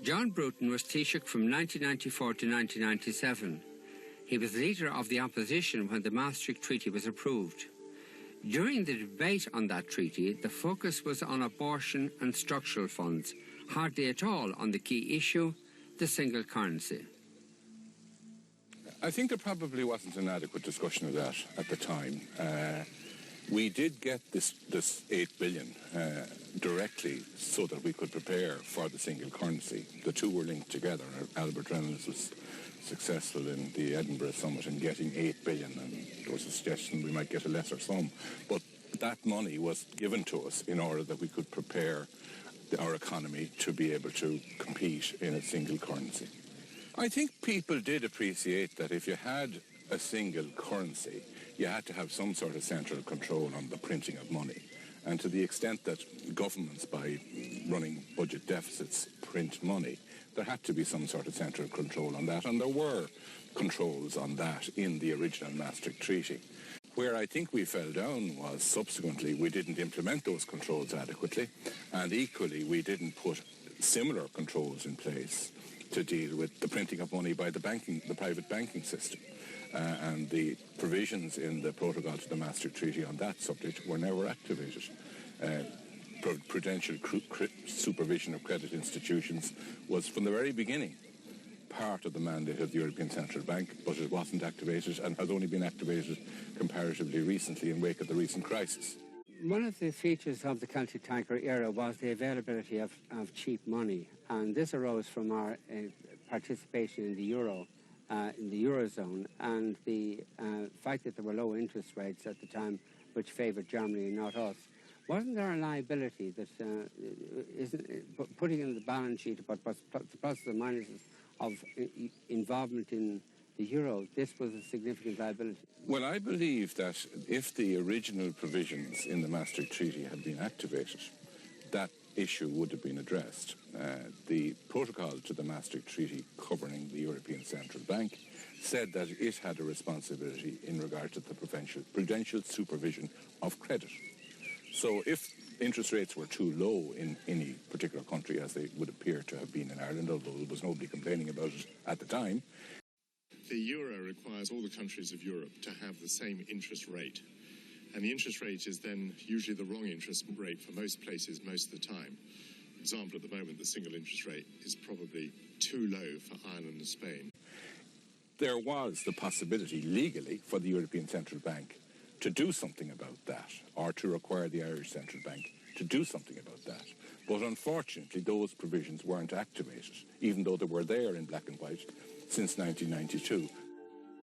John Bruton was Taoiseach from 1994 to 1997. He was leader of the opposition when the Maastricht Treaty was approved. During the debate on that treaty, the focus was on abortion and structural funds, hardly at all on the key issue, the single currency. I think there probably wasn't an adequate discussion of that at the time. We did get this 8 billion directly so that we could prepare for the single currency. The two were linked together. Albert Reynolds was successful in the Edinburgh Summit in getting 8 billion, and there was a suggestion we might get a lesser sum. But that money was given to us in order that we could prepare our economy to be able to compete in a single currency. I think people did appreciate that if you had a single currency, you had to have some sort of central control on the printing of money. And to the extent that governments, by running budget deficits, print money, there had to be some sort of central control on that. And there were controls on that in the original Maastricht Treaty. Where I think we fell down was subsequently we didn't implement those controls adequately, and equally we didn't put similar controls in place to deal with the printing of money by the private banking system. And the provisions in the protocol to the Maastricht Treaty on that subject were never activated. Prudential supervision of credit institutions was from the very beginning part of the mandate of the European Central Bank, but it wasn't activated and has only been activated comparatively recently in wake of the recent crisis. One of the features of the Celtic Tiger era was the availability of cheap money, and this arose from our participation in the euro, in the eurozone, and the fact that there were low interest rates at the time, which favoured Germany and not us. Wasn't there a liability that isn't putting in the balance sheet about the pluses and minuses of involvement in the euro? This was a significant liability. Well, I believe that if the original provisions in the Maastricht Treaty had been activated, that issue would have been addressed. The protocol to the Maastricht Treaty governing the European Central Bank said that it had a responsibility in regard to the prudential supervision of credit. So if interest rates were too low in any particular country, as they would appear to have been in Ireland, although there was nobody complaining about it at the time. The euro requires all the countries of Europe to have the same interest rate. And the interest rate is then usually the wrong interest rate for most places most of the time. For example, at the moment, the single interest rate is probably too low for Ireland and Spain. There was the possibility legally for the European Central Bank to do something about that, or to require the Irish Central Bank to do something about that. But unfortunately, those provisions weren't activated, even though they were there in black and white since 1992.